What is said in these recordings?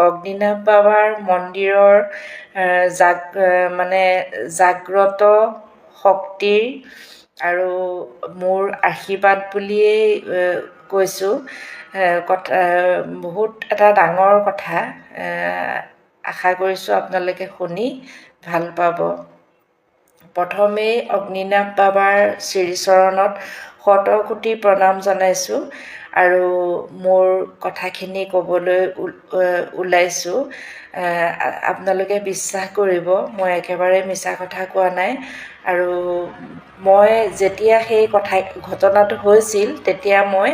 অগ্নিনাভ বাবাৰ মন্দিৰৰ মানে জাগ্ৰত শক্তিৰ আৰু মোৰ আশীৰ্বাদ বুলিয়েই কৈছোঁ। কথা বহুত এটা ডাঙৰ কথা। আশা কৰিছোঁ আপোনালোকে শুনি ভাল পাব। প্ৰথমেই অগ্নিনাভ বাবাৰ শ্ৰীচৰণত শতকোটি প্ৰণাম জনাইছোঁ আৰু মোৰ কথাখিনি ক'বলৈ ওলাইছোঁ। আপোনালোকে বিশ্বাস কৰিব, মই একেবাৰে মিছা কথা কোৱা নাই। আৰু মই যেতিয়া সেই ঘটনাটো হৈছিল তেতিয়া মই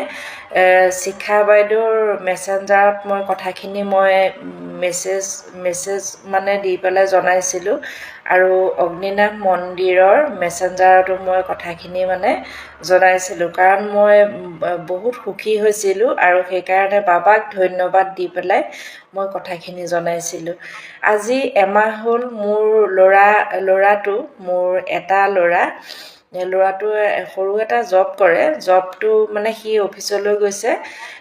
শিখা বাইদেউৰ মেছেঞ্জাৰত মই কথাখিনি মেছেজ মানে দি পেলাই জনাইছিলোঁ আৰু অগ্নিনাভ মন্দিৰৰ মেছেঞ্জাৰতো মই কথাখিনি মানে জনাইছিলোঁ, কাৰণ মই বহুত সুখী হৈছিলোঁ আৰু সেইকাৰণে বাবাক ধন্যবাদ দি পেলাই মই কথাখিনি জনাইছিলোঁ। আজি এমাহ হ'ল মোৰ ল'ৰাটো মোৰ এটা ল'ৰাটোৱে সৰু এটা জব কৰে। জবটো মানে সি অফিচলৈ গৈছে।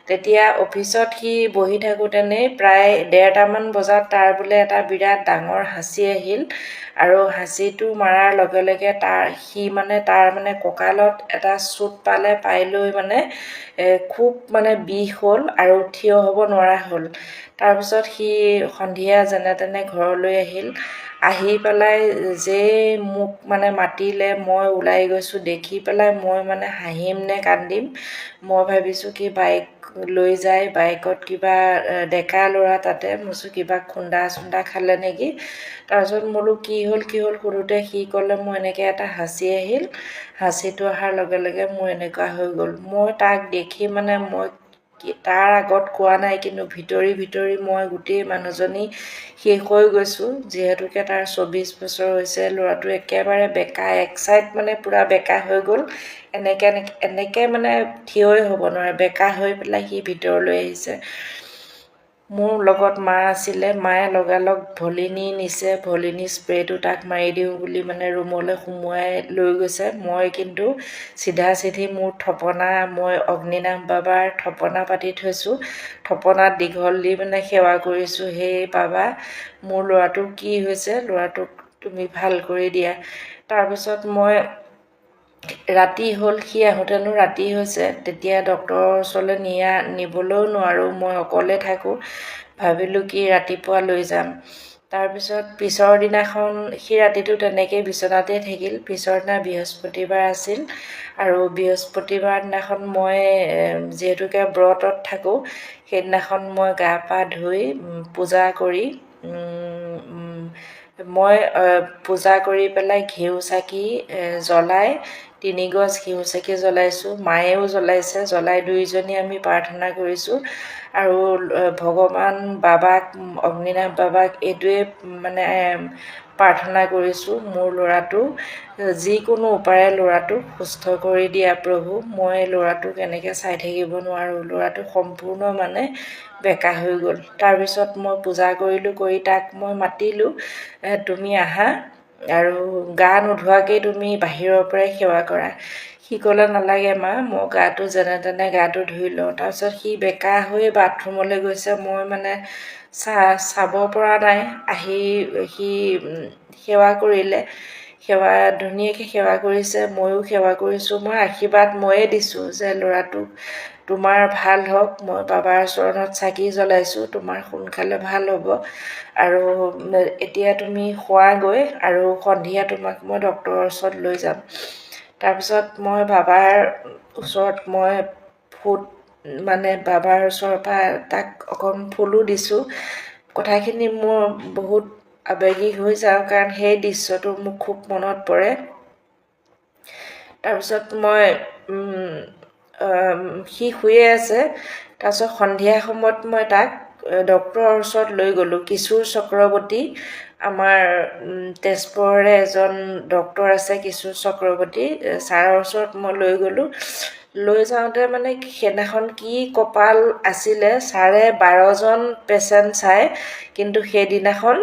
তেতিয়া অফিচত সি বহি থাকোঁতেনেই প্ৰায় 1:30মান বজাত তাৰ বোলে এটা বিৰাট ডাঙৰ হাঁচি আহিল আৰু হাঁচিটো মৰাৰ লগে লগে তাৰ মানে কঁকালত এটা চোট পাই লৈ মানে খুব মানে বিষ হ'ল আৰু থিয় হ'ব নোৱাৰা হ'ল। তাৰপিছত সি সন্ধিয়া যেনে তেনে ঘৰলৈ আহিল। আহি পেলাই মোক মানে মাতিলে, মই ওলাই গৈছোঁ। দেখি পেলাই মই মানে হাঁহিম নে কান্দিম, মই ভাবিছোঁ কি বাইক লৈ যায়, বাইকত কিবা ডেকা ল'ৰা তাতে, মই কিবা খুন্দা চুন্দা খালে নেকি। তাৰপিছত বোলো কি হ'ল সোধোতে সি ক'লে মোৰ এনেকৈ এটা হাঁচি আহিল, হাঁচিটো অহাৰ লগে লগে মোৰ এনেকুৱা হৈ গ'ল। মই তাক দেখি মানে মই তাৰ আগত কোৱা নাই, কিন্তু ভিতৰি মই গোটেই মানুহজনী শেষ হৈ গৈছোঁ। যিহেতুকে তাৰ 24 বছৰ হৈছে, ল'ৰাটো একেবাৰে বেকা, এক চাইড মানে পূৰা বেকা হৈ গ'ল। এনেকৈ মানে থিয়ই হ'ব নোৱাৰে, বেকা হৈ পেলাই সি ভিতৰলৈ আহিছে। মোৰ লগত মা আছিলে, মায়ে লগালগ ভলিনী নিছে, ভলিনী স্প্ৰেটো তাক মাৰি দিওঁ বুলি মানে ৰুমলৈ সুমুৱাই লৈ গৈছে। মই কিন্তু চিধা মোৰ মই অগ্নিনাভ বাবাৰ থপনা পাতি থৈছোঁ। থপনাত দীঘল দি মানে সেৱা কৰিছোঁ, হে বাবা, মোৰ ল'ৰাটোৰ কি হৈছে, ল'ৰাটোক তুমি ভাল কৰি দিয়া। তাৰপিছত মই ৰাতি হ'ল, সি আহোঁতেনো ৰাতি হৈছে। তেতিয়া ডক্তৰৰ ওচৰলৈ নিবলৈও নোৱাৰোঁ, মই অকলে থাকোঁ। ভাবিলোঁ কি ৰাতিপুৱা লৈ যাম। তাৰপিছত পিছৰ দিনাখন সি ৰাতিটো তেনেকেই বিচনাতে থাকিল। পিছৰ দিনা বৃহস্পতিবাৰ আছিল আৰু বৃহস্পতিবাৰ দিনাখন মই যিহেতুকে ব্ৰতত থাকোঁ, সেইদিনাখন মই গা পা ধুই পূজা কৰি পেলাই ঘিউ চাকি জ্বলাই 3 গছ ঘিউ চাকি জ্বলাইছোঁ। মায়েও জ্বলাইছে, জ্বলাই দুয়োজনী আমি প্ৰাৰ্থনা কৰিছোঁ আৰু ভগৱান বাবাক, অগ্নিনাভ বাবাক এইটোৱে মানে প্ৰাৰ্থনা কৰিছোঁ, মোৰ ল'ৰাটো যিকোনো উপায়েৰে ল'ৰাটোক সুস্থ কৰি দিয়া প্ৰভু। মই ল'ৰাটোক এনেকৈ চাই থাকিব নোৱাৰোঁ, ল'ৰাটো সম্পূৰ্ণ মানে বেকা হৈ গ'ল। তাৰপিছত মই পূজা কৰি তাক মই মাতিলোঁ, তুমি আহা আৰু গা নোধোৱাকেই তুমি বাহিৰৰ পৰাই সেৱা কৰা। সি ক'লে নালাগে মা, মই গাটো যেনে তেনে গাটো ধুই লওঁ। তাৰপিছত সি বেকা হৈ বাথৰুমলৈ গৈছে, মই মানে চাব পৰা নাই। আহি সি সেৱা কৰিলে, ধুনীয়াকৈ সেৱা কৰিছে, ময়ো সেৱা কৰিছোঁ। মই আশীৰ্বাদ ময়ে দিছোঁ যে ল'ৰাটোক তোমাৰ ভাল হওক। মই বাবাৰ চৰণত চাকি জ্বলাইছোঁ, তোমাৰ সোনকালে ভাল হ'ব আৰু এতিয়া তুমি শোৱাগৈ আৰু সন্ধিয়া তোমাক মই ডক্তৰৰ ওচৰত লৈ যাম। তাৰপিছত মই বাবাৰ ওচৰত বাবাৰ ওচৰৰ পৰা তাক অকণ ফুলো দিছোঁ। কথাখিনি মোৰ বহুত আৱেগিক হৈ যাওঁ, কাৰণ সেই দৃশ্যটো মোক খুব মনত পৰে। তাৰপিছত সি শুয়ে আছে। তাৰপিছত সন্ধিয়া সময়ত মই তাক ডক্তৰৰ ওচৰত লৈ গ'লোঁ। কিশোৰ চক্ৰৱৰ্তী, আমাৰ তেজপুৰৰে এজন ডক্তৰ আছে, কিশোৰ চক্ৰৱৰ্তী ছাৰৰ ওচৰত মই লৈ গ'লোঁ। লৈ যাওঁতে মানে সেইদিনাখন কি কপাল আছিলে, ছাৰে 12জন পেচেণ্ট চায়, কিন্তু সেইদিনাখন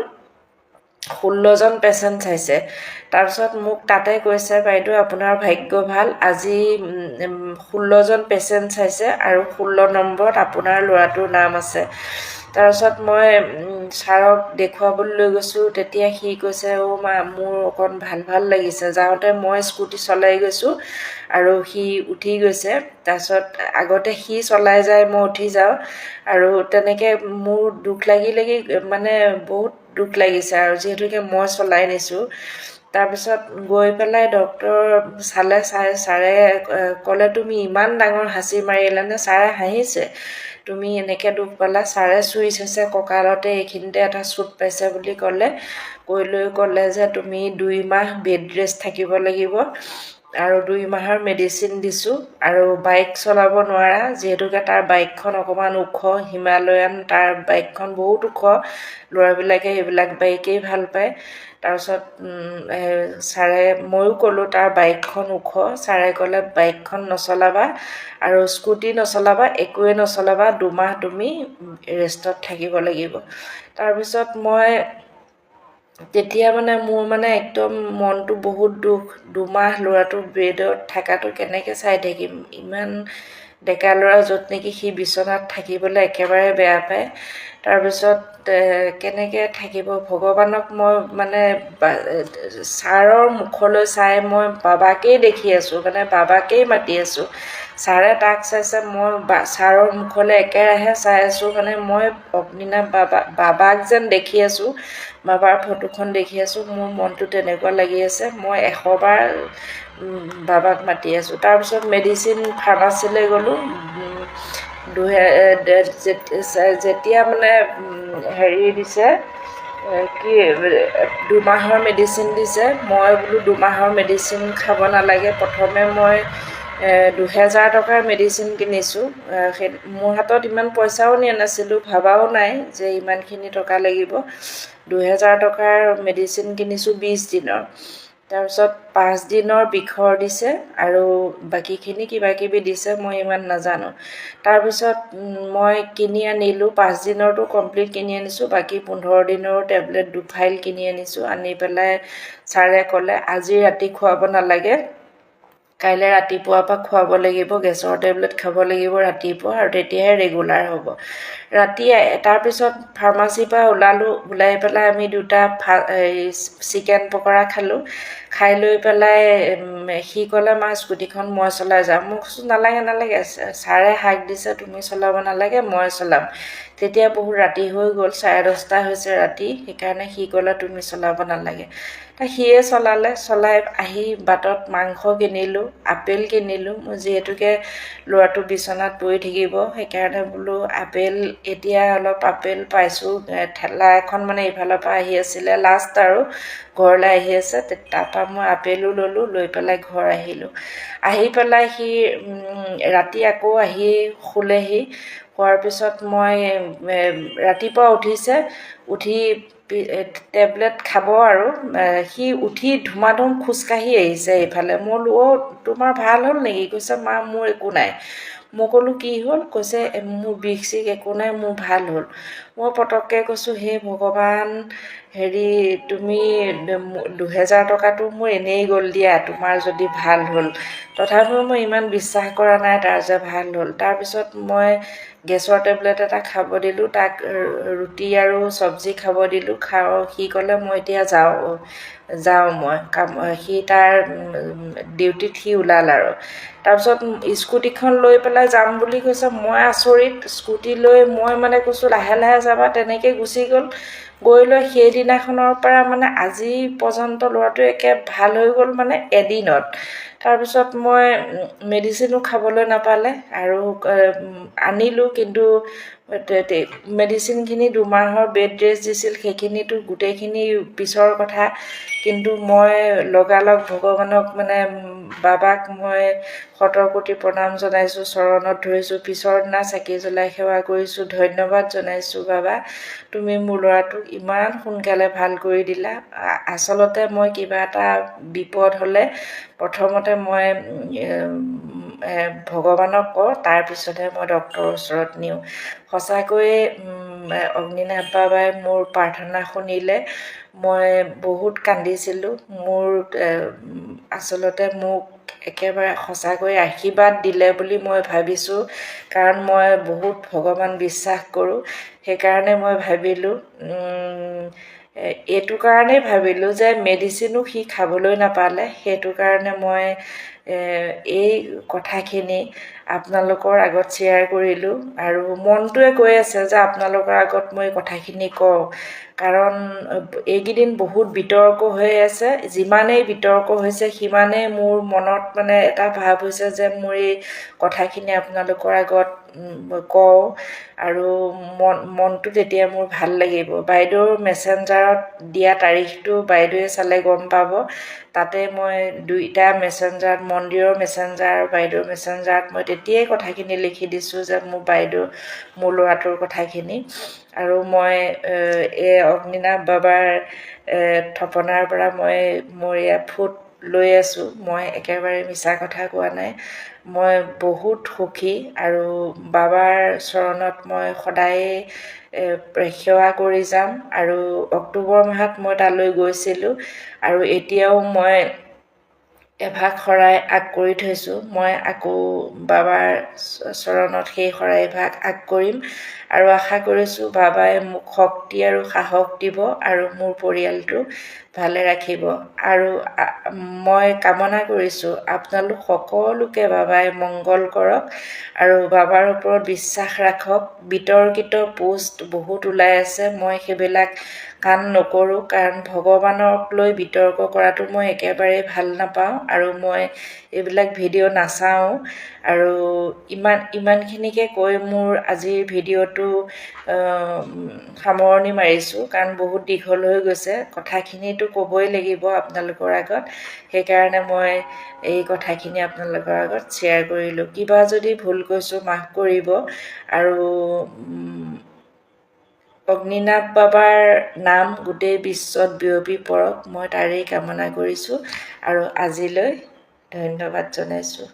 16জন পেচেণ্ট চাইছে। তাৰপিছত মোক তাতে কৈছে, বাইদেউ আপোনাৰ ভাগ্য ভাল, আজি 16জন পেচেণ্ট চাইছে আৰু 16 নম্বৰত আপোনাৰ ল'ৰাটোৰ নাম আছে। তাৰপিছত মই ছাৰক দেখুৱাবলৈ লৈ গৈছোঁ। তেতিয়া সি কৈছে, অ' মা মোৰ অকণ ভাল লাগিছে। যাওঁতে মই স্কুটি চলাই গৈছোঁ আৰু সি উঠি গৈছে। তাৰপিছত আগতে সি চলাই যায়, মই উঠি যাওঁ। আৰু তেনেকৈ মোৰ দুখ লাগি মানে বহুত দুখ লাগিছে আৰু যিহেতুকে মই চলাই নিছোঁ। তাৰপিছত গৈ পেলাই ডক্তৰ চালে, ছাৰে ক'লে, তুমি ইমান ডাঙৰ হাঁচি মাৰিলানে? ছাৰে হাঁহিছে, তুমি এনেকৈ দুখ পালা। ছাৰে চুইচ হৈছে কঁকালতে, এইখিনিতে এটা চুট পাইছে বুলি ক'লে। কৈ লৈ ক'লে যে তুমি 2 মাহ বেড ৰেষ্ট থাকিব লাগিব আৰু 2 মাহৰ মেডিচিন দিছোঁ। আৰু বাইক চলাব নোৱাৰা, যিহেতুকে তাৰ বাইকখন অকণমান ওখ, হিমালয়ান, তাৰ বাইকখন বহুত ওখ। ল'ৰাবিলাকে সেইবিলাক বাইকেই ভাল পায়। তাৰপিছত ছাৰে, ময়ো ক'লোঁ তাৰ বাইকখন ওখ। ছাৰে ক'লে বাইকখন নচলাবা আৰু স্কুটি নচলাবা, একোৱে নচলাবা, 2 মাহ তুমি ৰেষ্টত থাকিব লাগিব। তাৰপিছত মই তেতিয়া মানে মোৰ মানে একদম মনটো বহুত দুখ। 2 মাহ ল'ৰাটো বেডত থকাটো কেনেকৈ চাই থাকিম? ইমান ডেকা ল'ৰা, য'ত নেকি সি বিচনাত থাকিবলৈ একেবাৰে বেয়া পায়। তাৰপিছত কেনেকৈ থাকিব? ভগৱানক মই মানে ছাৰৰ মুখলৈ চাই মই বাবাকেই দেখি আছোঁ, মানে বাবাকেই মাতি আছোঁ। ছাৰে তাক চাইছে, মই ছাৰৰ মুখলৈ একেৰাহে চাই আছোঁ। মানে মই অগ্নিনাভ বাবাক যেন দেখি আছোঁ, বাবাৰ ফটোখন দেখি আছোঁ। মোৰ মনটো তেনেকুৱা লাগি আছে, মই 100 বাৰ বাবাক মাতি আছোঁ। তাৰপিছত মেডিচিন ফাৰ্মাচীলৈ গ'লোঁ। যেতিয়া মানে হেৰি দিছে, কি 2 মাহৰ মেডিচিন দিছে, মই বোলো 2 মাহৰ মেডিচিন খাব নালাগে। প্ৰথমে মই 2000 টকাৰ মেডিচিন কিনিছোঁ। মোৰ হাতত ইমান পইচাও নিয়া নাছিলোঁ, ভাবাও নাই যে ইমানখিনি টকা লাগিব। 2000 টকাৰ মেডিচিন কিনিছোঁ 20 দিনৰ। তাৰপিছত 5 দিনৰ বিষৰ দিছে আৰু বাকীখিনি কিবাকিবি দিছে, মই ইমান নাজানো। তাৰপিছত মই কিনি আনিলোঁ, 5 দিনৰটো কমপ্লিট কিনি আনিছোঁ, বাকী 15 দিনৰো টেবলেট 2 ফাইল কিনি আনিছোঁ। আনি পেলাই ছাৰে ক'লে, আজি ৰাতি খুৱাব নালাগে, কাইলৈ ৰাতিপুৱাৰ পৰা খুৱাব লাগিব, গেছৰ টেবলেট খাব লাগিব ৰাতিপুৱা, আৰু তেতিয়াহে ৰেগুলাৰ হ'ব। ৰাতি তাৰপিছত ফাৰ্মাচীৰ পৰা ওলাই পেলাই আমি 2টা চিকেন পকৰা খালোঁ। খাই লৈ পেলাই সি ক'লে, মা স্কুটিখন মই চলাই যাম। মই কৈছোঁ নালাগে, ছাৰে হাক দিছে, তুমি চলাব নালাগে, মই চলাম। তেতিয়া বহুত ৰাতি হৈ গ'ল, 10:30 হৈছে ৰাতি। সেইকাৰণে সি ক'লে তুমি চলাব নালাগে। সিয়ে চলালে। চলাই আহি বাটত মাংস কিনিলোঁ, আপেল কিনিলোঁ। মই যিহেতুকে ল'ৰাটো বিচনাত পৰি থাকিব, সেইকাৰণে বোলো আপেল, এতিয়া অলপ আপেল পাইছোঁ। ঠেলা এখন মানে ইফালৰ পৰা আহি আছিলে, লাষ্ট আৰু ঘৰলৈ আহি আছে। তাৰপৰা মই আপেলো ল'লোঁ, লৈ পেলাই ঘৰ আহিলোঁ। আহি পেলাই সি ৰাতি আকৌ আহি শুলেহি। হোৱাৰ পিছত মই ৰাতিপুৱা উঠিছে, উঠি টেবলেট খাব আৰু সি উঠি ধুমাধুম খোজকাঢ়ি আহিছে এইফালে। মই বোলো, অ' তোমাৰ ভাল হ'ল নেকি? কৈছে, মা মোৰ একো নাই। মই ক'লোঁ, কি হ'ল? কৈছে, মোৰ বিষ চিষ একো নাই, মোৰ ভাল হ'ল। মই পটককৈ কৈছোঁ, হে ভগৱান, হেৰি তুমি 2000 টকাটো মোৰ এনেই গ'ল দিয়া, তোমাৰ যদি ভাল হ'ল। তথাপিও মই ইমান বিশ্বাস কৰা নাই তাৰ যে ভাল হ'ল। তাৰপিছত মই গেছৰ টেবলেট এটা খাব দিলোঁ, তাক ৰুটি আৰু চব্জি খাব দিলোঁ। সি ক'লে, মই এতিয়া যাওঁ মই সি তাৰ ডিউটিত সি ওলাল আৰু। তাৰপিছত স্কুটিখন লৈ পেলাই যাম বুলি কৈছে। মই আচৰিত, স্কুটি লৈ মই মানে কৈছোঁ লাহে লাহে যাবা, তেনেকৈ গুচি গ'ল। গৈ লৈ সেইদিনাখনৰ পৰা মানে আজি পৰ্যন্ত ল'ৰাটো একে ভাল হৈ গ'ল, মানে এদিনত। তাৰপিছত মই মেডিচিনো খাবলৈ নাপালে আৰু আনিলোঁ, কিন্তু মেডিচিনখিনি 2 মাহৰ বেড ৰেষ্ট দিছিল, সেইখিনিতো গোটেইখিনি পিছৰ কথা। কিন্তু মই লগালগ ভগৱানক, মানে বাবাক মই শতকোটি প্ৰণাম জনাইছোঁ, চৰণত ধৰিছোঁ। পিছৰ দিনা চাকি জ্বলাই সেৱা কৰিছোঁ, ধন্যবাদ জনাইছোঁ, বাবা তুমি মোৰ ল'ৰাটোক ইমান সোনকালে ভাল কৰি দিলা। আচলতে মই কিবা এটা বিপদ হ'লে প্ৰথমতে মই ভগৱানক কওঁ, তাৰপিছতহে মই ডক্তৰৰ ওচৰত নিওঁ। সঁচাকৈয়ে অগ্নিনাথ বাবাই মোৰ প্ৰাৰ্থনা শুনিলে। মই বহুত কান্দিছিলোঁ। মোৰ আচলতে মোক একেবাৰে সঁচাকৈ আশীৰ্বাদ দিলে বুলি মই ভাবিছোঁ, কাৰণ মই বহুত ভগৱান বিশ্বাস কৰোঁ। সেইকাৰণে মই ভাবিলোঁ, এইটো কাৰণেই ভাবিলোঁ যে মেডিচিনো সি খাবলৈ নাপালে। সেইটো কাৰণে মই এই কথাখিনি আপোনালোকৰ আগত শ্বেয়াৰ কৰিলোঁ। আৰু মনটোৱে কৈ আছে যে আপোনালোকৰ আগত মই কথাখিনি কওঁ, কাৰণ এইকেইদিন বহুত বিতৰ্ক হৈ আছে। যিমানেই বিতৰ্ক হৈছে সিমানেই মোৰ মনত মানে এটা ভাৱ হৈছে যে মোৰ এই কথাখিনি আপোনালোকৰ আগত কওঁ, আৰু মনটো তেতিয়া মোৰ ভাল লাগিব। বাইদেউৰ মেছেঞ্জাৰত দিয়া তাৰিখটো বাইদেৱে চালে গম পাব। তাতে মই দুইটা মেছেঞ্জাৰত, মন্দিৰৰ মেছেঞ্জাৰ আৰু বাইদেউৰ মেছেঞ্জাৰত মই তেতিয়াই কথাখিনি লিখি দিছোঁ যে মোৰ ল'ৰাটোৰ কথাখিনি। আৰু মই এই অগ্নিনাথ বাবাৰ থপনাৰ পৰা মই মোৰ এয়া ফুট লৈ আছোঁ। মই একেবাৰে মিছা কথা কোৱা নাই। মই বহুত সুখী, আৰু বাবাৰ চৰণত মই সদায়ে সেৱা কৰি যাম। আৰু অক্টোবৰ মাহত মই তালৈ গৈছিলোঁ, আৰু এতিয়াও মই এভাগ শৰাই আগ কৰি থৈছোঁ। মই আকৌ বাবাৰ চৰণত সেই শৰাইভাগ আগ কৰিম, আৰু আশা কৰিছোঁ বাবাই মোক শক্তি আৰু সাহস দিব আৰু মোৰ পৰিয়ালটো ভালে ৰাখিব। আৰু মই কামনা কৰিছোঁ আপোনালোক সকলোকে বাবাই মংগল কৰক আৰু বাবাৰ ওপৰত বিশ্বাস ৰাখক। বিতৰ্কিত পোষ্ট বহুত ওলাই আছে, মই সেইবিলাক কাণ নকৰোঁ, কাৰণ ভগৱানক লৈ বিতৰ্ক কৰাটো মই একেবাৰেই ভাল নাপাওঁ, আৰু মই এইবিলাক ভিডিঅ' নাচাওঁ। আৰু ইমানখিনিকে কৈ মোৰ আজিৰ ভিডিঅ'টো সামৰণি মাৰিছোঁ, কাৰণ বহুত দীঘল হৈ গৈছে। কথাখিনিতো ক'বই লাগিব আপোনালোকৰ আগত। সেইকাৰণে মই এই কথাখিনি আপোনালোকৰ আগত শ্বেয়াৰ কৰিলোঁ। কিবা যদি ভুল কৈছোঁ মাফ কৰিব। আৰু অগ্নিনাথ বাবাৰ নাম গোটেই বিশ্বত বিয়পি পৰক, মই তাৰেই কামনা কৰিছোঁ। আৰু আজিলৈ ধন্যবাদ জনাইছোঁ।